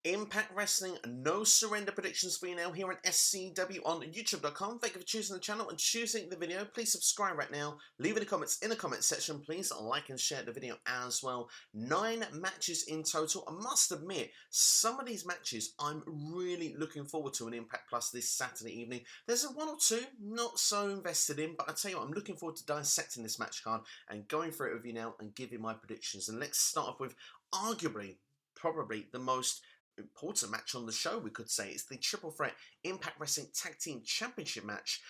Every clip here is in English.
Impact Wrestling No Surrender predictions for you now here on SCW on YouTube.com. Thank you for choosing the channel and choosing the video. Please subscribe right now. Leave in the comments in the comment section. Please like and share the video as well. 9 matches in total. I must admit, some of these matches I'm really looking forward to in Impact Plus this Saturday evening. There's a one or two not so invested in, but I tell you what, I'm looking forward to dissecting this match card and going through it with you now and giving my predictions. And let's start off with arguably, probably the most important match on the show, we could say. It's the Triple Threat Impact Wrestling Tag Team Championship match.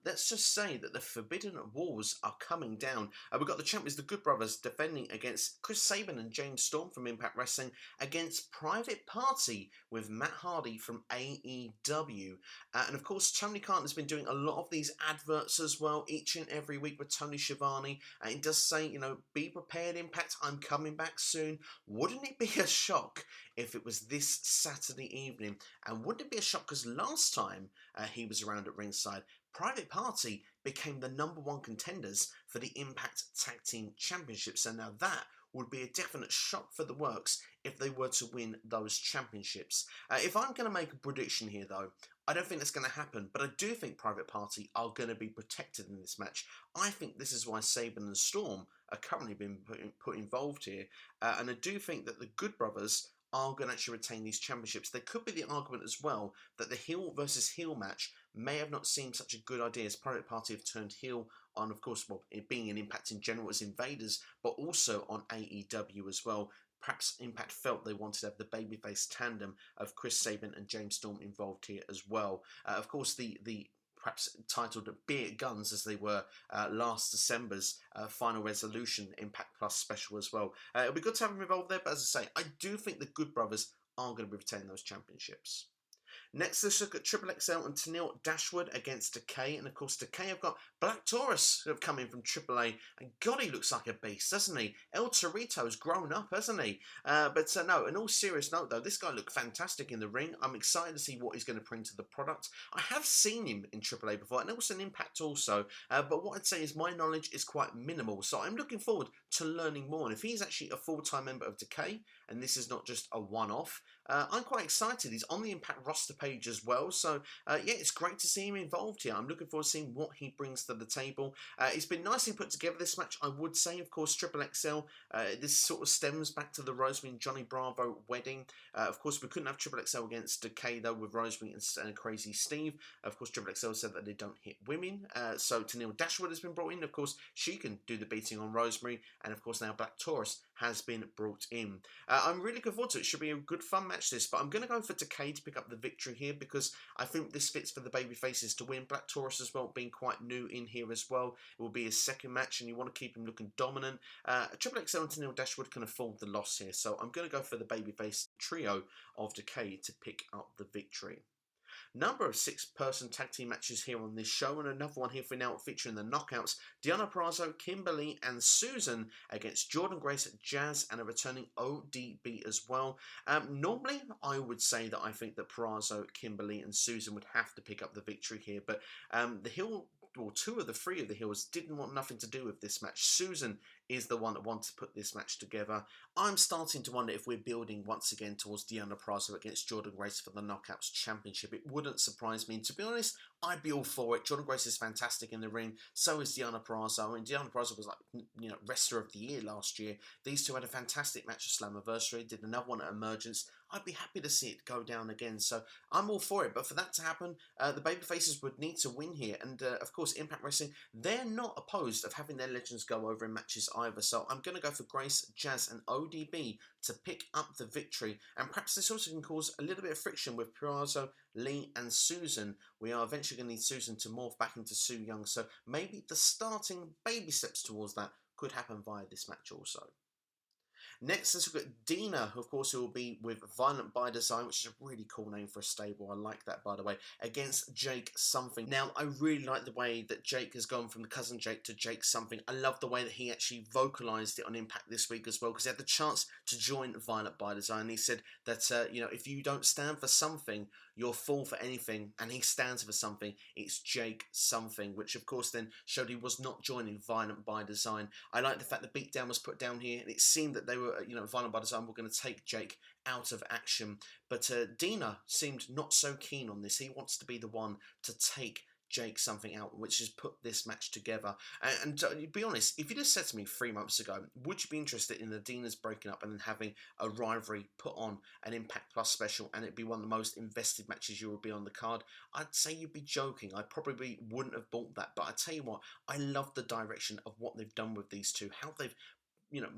Let's just say that the Forbidden Walls are coming down. We've got the champions, the Good Brothers, defending against Chris Sabin and James Storm from Impact Wrestling against Private Party with Matt Hardy from AEW. And of course, Tony Khan has been doing a lot of these adverts as well, each and every week with Tony Schiavone. And it does say, you know, be prepared, Impact, I'm coming back soon. Wouldn't it be a shock if it was this Saturday evening? And wouldn't it be a shock because last time he was around at ringside, Private Party became the #1 contenders for the Impact Tag Team Championships, and now that would be a definite shock for the works if they were to win those championships. If I'm going to make a prediction here though, I don't think that's going to happen, but I do think Private Party are going to be protected in this match. I think this is why Sabin and Storm are currently being put involved here, and I do think that the Good Brothers are going to actually retain these championships. There could be the argument as well that the heel versus heel match may have not seemed such a good idea, as Private Party have turned heel on, of course, well, it being an Impact in general as Invaders, but also on AEW as well. Perhaps Impact felt they wanted to have the babyface tandem of Chris Sabin and James Storm involved here as well. Of course, the perhaps titled Beer Guns, as they were last December's Final Resolution Impact Plus special as well. It'll be good to have them involved there, but as I say, I do think the Good Brothers are going to be retaining those championships. Next, let's look at XXXL and Tenille Dashwood against Decay. And of course, Decay have got Black Taurus, who have come in from AAA. And God, he looks like a beast, doesn't he? El Torito's grown up, hasn't he? But no, in all serious note, though, this guy looked fantastic in the ring. I'm excited to see what he's going to bring to the product. I have seen him in AAA before, and also in Impact also. But what I'd say is my knowledge is quite minimal. So I'm looking forward to learning more. And if he's actually a full-time member of Decay, and this is not just a one-off, I'm quite excited. He's on the Impact roster page as well, so yeah, it's great to see him involved here. I'm looking forward to seeing what he brings to the table. It's been nicely put together, this match, I would say. Of course, XXXL, this sort of stems back to the Rosemary and Johnny Bravo wedding. Of course, we couldn't have XXXL against Decay, though, with Rosemary and Crazy Steve. Of course, XXXL said that they don't hit women, so Tenille Dashwood has been brought in. Of course, she can do the beating on Rosemary, and of course, now Black Taurus has been brought in. I'm really looking forward to it. It should be a good fun match this, but I'm going to go for Decay to pick up the victory here because I think this fits for the baby faces to win. Black Taurus as well being quite new in here as well. It will be his second match and you want to keep him looking dominant. XXXL and Tenille Dashwood can afford the loss here, so I'm going to go for the babyface trio of Decay to pick up the victory. Number of 6-person tag team matches here on this show, and another one here for now featuring the Knockouts. Deonna Purrazzo, Kimberly and Susan against Jordynne Grace, Jazz and a returning ODB as well. Normally I would say that I think that Purrazzo, Kimberly and Susan would have to pick up the victory here, but the heel, or 2 of the 3 of the heels didn't want nothing to do with this match. Susan is the one that wanted to put this match together. I'm starting to wonder if we're building once again towards Deonna Purrazzo against Jordynne Grace for the Knockouts Championship. It wouldn't surprise me, and to be honest, I'd be all for it. Jordynne Grace is fantastic in the ring, so is Deonna Purrazzo, and Deonna Purrazzo was like, you know, Wrestler of the Year last year. These two had a fantastic match at Slammiversary, did another one at Emergence. I'd be happy to see it go down again, so I'm all for it, but for that to happen, the babyfaces would need to win here, and of course, Impact Wrestling, they're not opposed of having their legends go over in matches either, so I'm going to go for Grace, Jazz and ODB to pick up the victory, and perhaps this also can cause a little bit of friction with Purrazzo, Lee and Susan. We are eventually going to need Susan to morph back into Su Yung, so maybe the starting baby steps towards that could happen via this match also. Next, let's look at Deonna, of course, who will be with Violent by Design, which is a really cool name for a stable. I like that, by the way, against Jake Something. Now, I really like the way that Jake has gone from the Cousin Jake to Jake Something. I love the way that he actually vocalised it on Impact this week as well, because he had the chance to join Violent by Design. He said that, you know, if you don't stand for something, you'll fall for anything, and he stands for something. It's Jake Something, which, of course, then showed he was not joining Violent by Design. I like the fact that Beatdown was put down here, and it seemed that they were go, violent by design, we're going to take Jake out of action. But Deonna seemed not so keen on this. He wants to be the one to take Jake something out, which has put this match together. And to be honest, if you just said to me 3 months ago, would you be interested in the Deonna's breaking up and then having a rivalry put on an Impact Plus special, and it'd be one of the most invested matches you would be on the card? I'd say you'd be joking. I probably wouldn't have bought that. But I tell you what, I love the direction of what they've done with these two, how they've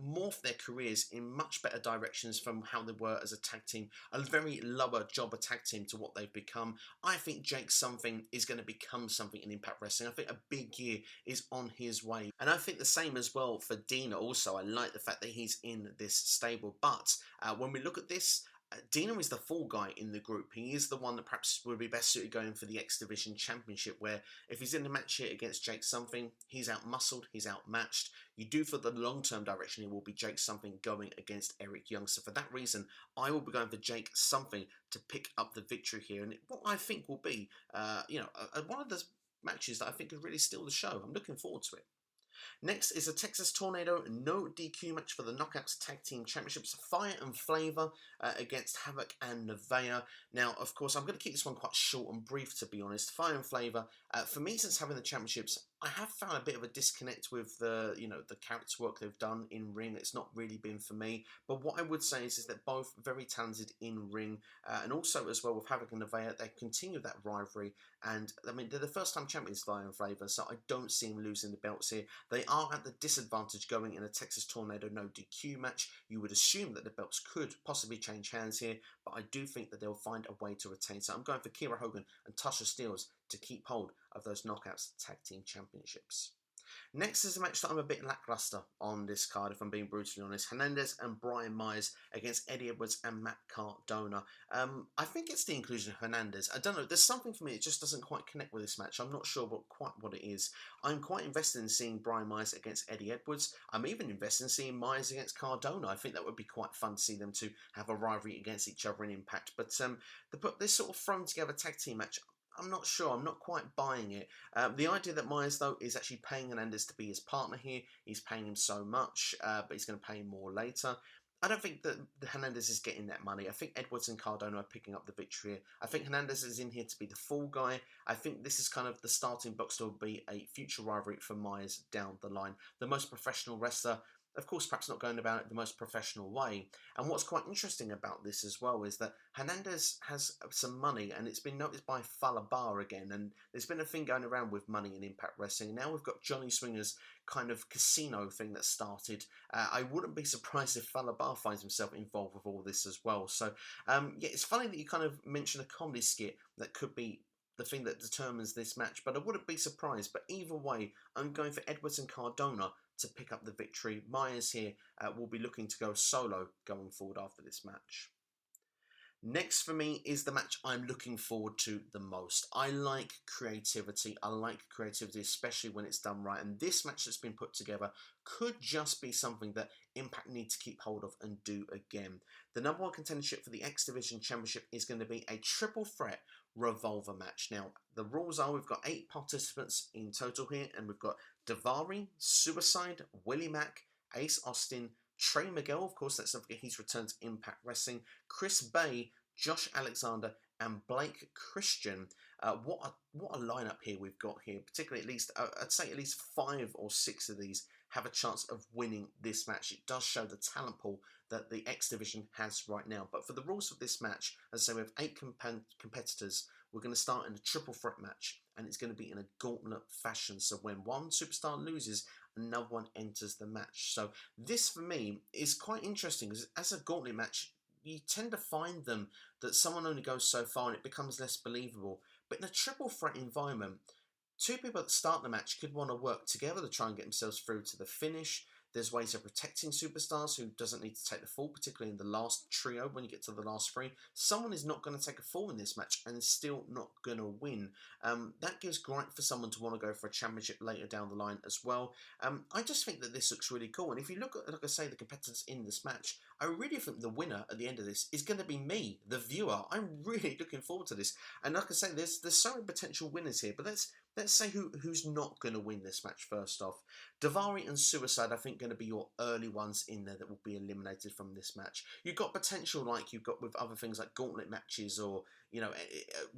morph their careers in much better directions from how they were as a tag team, a very lower jobber tag team to what they've become. I think Jake something is going to become something in Impact Wrestling. I think a big year is on his way. And I think the same as well for Deonna also. I like the fact that he's in this stable. But when we look at this, Deonna is the fall guy in the group. He is the one that perhaps would be best suited going for the X Division Championship, where if he's in a match here against Jake Something, he's outmuscled, he's outmatched. You do for the long-term direction, it will be Jake Something going against Eric Young. So for that reason, I will be going for Jake Something to pick up the victory here. And what I think will be, one of the matches that I think could really steal the show. I'm looking forward to it. Next is a Texas Tornado no DQ match for the Knockouts Tag Team Championships. Fire and Flava against Havok and Naeveh. Now, of course, I'm going to keep this one quite short and brief, to be honest. Fire and Flava, for me, since having the championships, I have found a bit of a disconnect with the character work they've done in ring. It's not really been for me. But what I would say is they're both very talented in ring, and also as well with Havok and Naeveh, they continue that rivalry. And I mean, they're the first-time champions, Fire and Flava, so I don't see them losing the belts here. They are at the disadvantage going in a Texas Tornado no DQ match. You would assume that the belts could possibly change hands here, but I do think that they'll find a way to retain. So I'm going for Kiera Hogan and Tasha Steelz to keep hold of those Knockouts Tag Team Championships. Next is a match that I'm a bit lackluster on this card, if I'm being brutally honest. Hernandez and Brian Myers against Eddie Edwards and Mack Cardona. I think it's the inclusion of Hernandez. I don't know, there's something for me, it just doesn't quite connect with this match. I'm not sure quite what it is. I'm quite invested in seeing Brian Myers against Eddie Edwards. I'm even invested in seeing Myers against Cardona. I think that would be quite fun to see them two have a rivalry against each other in Impact. But this sort of thrown together tag team match, I'm not sure. I'm not quite buying it. The idea that Myers, though, is actually paying Hernandez to be his partner here. He's paying him so much, but he's going to pay him more later. I don't think that Hernandez is getting that money. I think Edwards and Cardona are picking up the victory here. I think Hernandez is in here to be the fall guy. I think this is kind of the starting blocks to be a future rivalry for Myers down the line. The most professional wrestler, of course, perhaps not going about it the most professional way. And what's quite interesting about this as well is that Hernandez has some money, and it's been noticed by Flava again. And there's been a thing going around with money in Impact Wrestling. Now we've got Johnny Swinger's kind of casino thing that started. I wouldn't be surprised if Flava finds himself involved with all this as well. So, yeah, it's funny that you kind of mention a comedy skit that could be the thing that determines this match, but I wouldn't be surprised. But either way, I'm going for Edwards and Cardona to pick up the victory. Myers here will be looking to go solo going forward after this match. Next for me is the match I'm looking forward to the most. I like creativity. I like creativity, especially when it's done right. And this match that's been put together could just be something that Impact need to keep hold of and do again. The number one contendership for the X Division Championship is going to be a triple threat Revolver match. Now, the rules are we've got 8 participants in total here, and we've got Daivari, Suicide, Willie Mack, Ace Austin, Trey Miguel, of course, let's not forget he's returned to Impact Wrestling, Chris Bay, Josh Alexander, and Blake Christian. What a lineup here we've got here, particularly I'd say at least 5 or 6 of these have a chance of winning this match. It does show the talent pool that the X Division has right now. But for the rules of this match, as I say, we have 8 competitors. We're going to start in a triple threat match, and it's going to be in a gauntlet fashion. So when one superstar loses, another one enters the match. So this, for me, is quite interesting, because as a gauntlet match, you tend to find them that someone only goes so far and it becomes less believable. But in a triple threat environment, 2 people that start the match could want to work together to try and get themselves through to the finish. There's ways of protecting superstars who doesn't need to take the fall, particularly in the last trio when you get to the last 3. Someone is not going to take a fall in this match and is still not going to win. That gives gripe for someone to want to go for a championship later down the line as well. I just think that this looks really cool. And if you look at, like I say, the competitors in this match, I really think the winner at the end of this is going to be me, the viewer. I'm really looking forward to this. And like I say, there's so many potential winners here, but let's say who's not going to win this match first off. Daivari and Suicide, I think, going to be your early ones in there that will be eliminated from this match. You've got potential like you've got with other things like gauntlet matches or, you know,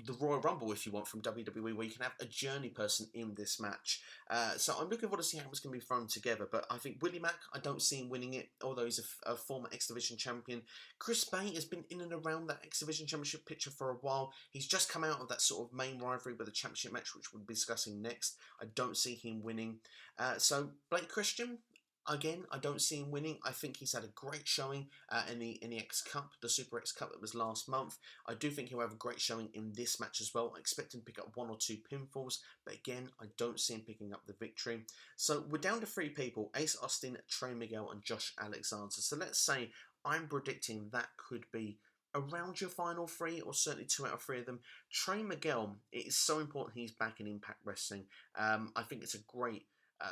the Royal Rumble, if you want, from WWE, where you can have a journey person in this match. So I'm looking forward to see how it's going to be thrown together. But I think Willie Mack, I don't see him winning it, although he's a former X Division champion. Chris Bay has been in and around that X Division championship picture for a while. He's just come out of that sort of main rivalry with the championship match, which we'll be discussing next. I don't see him winning. So Blake Christian, again, I don't see him winning. I think he's had a great showing in the X Cup, the Super X Cup that was last month. I do think he'll have a great showing in this match as well. I expect him to pick up 1 or 2 pinfalls, but again, I don't see him picking up the victory. So we're down to 3 people: Ace Austin, Trey Miguel, and Josh Alexander. So let's say I'm predicting that could be around your final 3, or certainly 2 out of 3 of them. Trey Miguel, it is so important he's back in Impact Wrestling. I think it's a great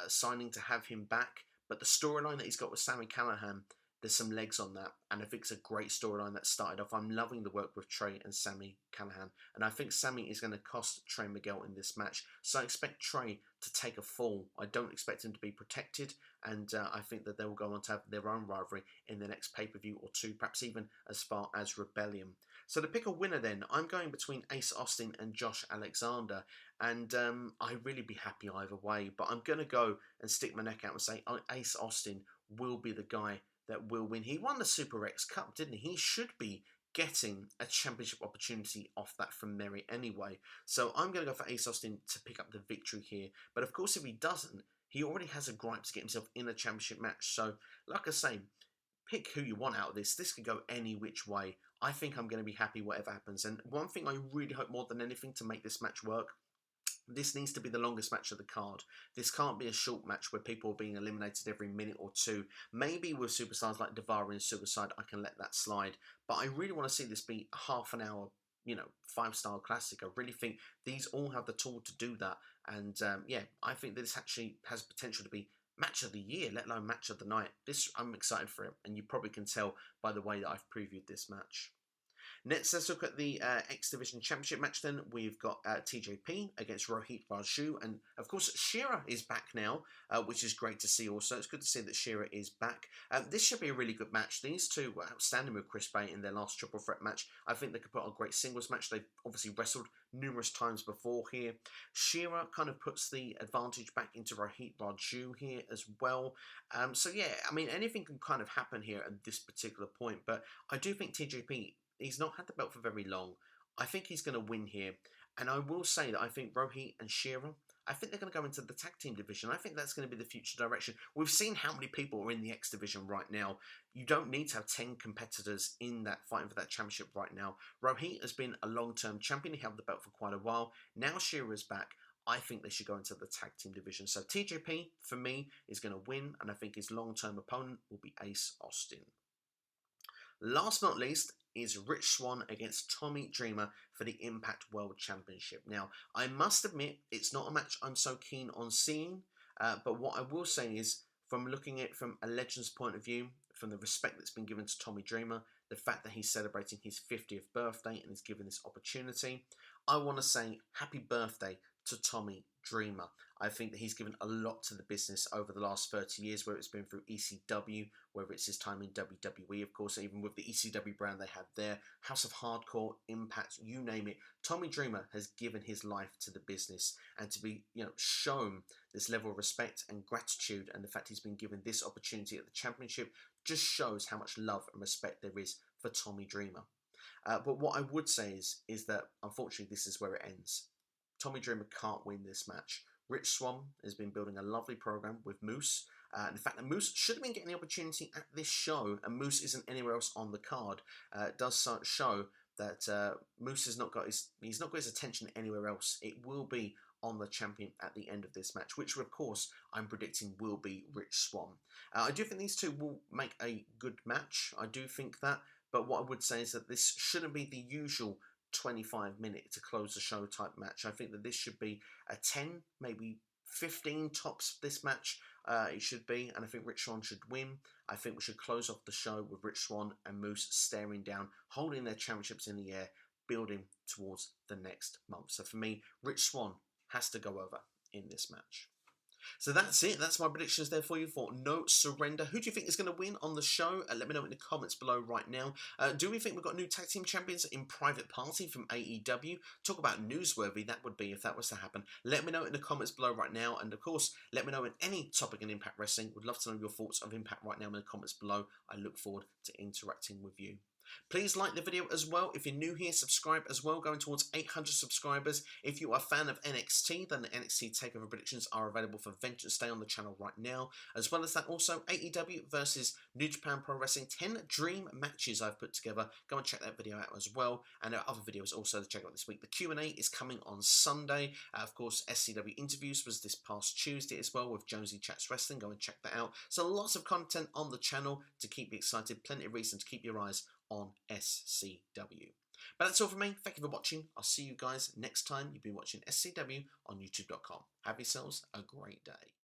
signing to have him back. But the storyline that he's got with Sami Callihan, there's some legs on that. And I think it's a great storyline that started off. I'm loving the work with Trey and Sami Callihan. And I think Sami is going to cost Trey Miguel in this match. So I expect Trey to take a fall. I don't expect him to be protected. And I think that they will go on to have their own rivalry in the next pay-per-view or 2, perhaps even as far as Rebellion. So to pick a winner then, I'm going between Ace Austin and Josh Alexander. And I'd really be happy either way. But I'm going to go and stick my neck out and say Ace Austin will be the guy that will win. He won the Super X Cup, didn't he? He should be getting a championship opportunity off that from Mary anyway. So I'm going to go for Ace Austin to pick up the victory here. But of course, if he doesn't, he already has a gripe to get himself in a championship match. So, like I say, pick who you want out of this. This could go any which way. I think I'm going to be happy whatever happens. And one thing I really hope more than anything to make this match work, this needs to be the longest match of the card. This can't be a short match where people are being eliminated every minute or 2. Maybe with superstars like Daivari and Suicide, I can let that slide. But I really want to see this be a half an hour, 5-star classic. I really think these all have the tool to do that. And yeah, I think this actually has potential to be match of the year, let alone match of the night. I'm excited for it. And you probably can tell by the way that I've previewed this match. Next, let's look at the X Division Championship match then. We've got TJP against Rohit, Raju, and of course Shera is back now, which is great to see also. It's good to see that Shera is back. This should be a really good match. These two were outstanding with Chris Bay in their last triple threat match. I think they could put on a great singles match. They've obviously wrestled numerous times before here. Shera kind of puts the advantage back into Rohit, Raju here as well. So yeah, I mean, anything can kind of happen here at this particular point, but I do think TJP, he's not had the belt for very long. I think he's going to win here. And I will say that I think Rohit and Shera, I think they're going to go into the tag team division. I think that's going to be the future direction. We've seen how many people are in the X division right now. You don't need to have 10 competitors in that fighting for that championship right now. Rohit has been a long-term champion. He held the belt for quite a while. Now Shera's back. I think they should go into the tag team division. So TJP, for me, is going to win. And I think his long-term opponent will be Ace Austin. Last but not least is Rich Swann against Tommy Dreamer for the Impact World Championship. Now, I must admit, it's not a match I'm so keen on seeing, but what I will say is, from looking at it from a Legend's point of view, from the respect that's been given to Tommy Dreamer, the fact that he's celebrating his 50th birthday and is given this opportunity, I want to say happy birthday to Tommy Dreamer. I think that he's given a lot to the business over the last 30 years, whether it's been through ECW, whether it's his time in WWE, of course, even with the ECW brand they had there, House of Hardcore, Impact, you name it. Tommy Dreamer has given his life to the business, and to be, shown this level of respect and gratitude, and the fact he's been given this opportunity at the championship just shows how much love and respect there is for Tommy Dreamer. But what I would say is that unfortunately this is where it ends. Tommy Dreamer can't win this match. Rich Swann has been building a lovely program with Moose. And the fact that Moose should have been getting the opportunity at this show, and Moose isn't anywhere else on the card, does show that Moose has not got his attention anywhere else. It will be on the champion at the end of this match, which of course I'm predicting will be Rich Swann. I do think these two will make a good match. I do think that, but what I would say is that this shouldn't be the usual 25-minute to close the show type match. I think that this should be a 10, maybe 15 tops this match. It should be, and I think Rich Swann should win. I think we should close off the show with Rich Swann and Moose staring down, holding their championships in the air, building towards the next month. So for me, Rich Swann has to go over in this match. So that's it. That's my predictions there for you for No Surrender. Who do you think is going to win on the show? Let me know in the comments below right now. Do we think we've got new tag team champions in Private Party from AEW? Talk about newsworthy that would be if that was to happen. Let me know in the comments below right now. And of course, let me know in any topic in Impact Wrestling. Would love to know your thoughts of Impact right now in the comments below. I look forward to interacting with you. Please like the video as well. If you're new here, subscribe as well. Going towards 800 subscribers. If you are a fan of NXT, then the NXT TakeOver predictions are available for Vengeance Day on the channel right now. As well as that, also AEW versus New Japan Pro Wrestling 10 dream matches I've put together. Go and check that video out as well. And there are other videos also to check out this week. The Q&A is coming on Sunday. Of course, SCW interviews was this past Tuesday as well with Jonesy Chats Wrestling. Go and check that out. So lots of content on the channel to keep you excited. Plenty of reason to keep your eyes on SCW. But that's all from me. Thank you for watching. I'll see you guys next time. You've been watching SCW on YouTube.com. Have yourselves a great day.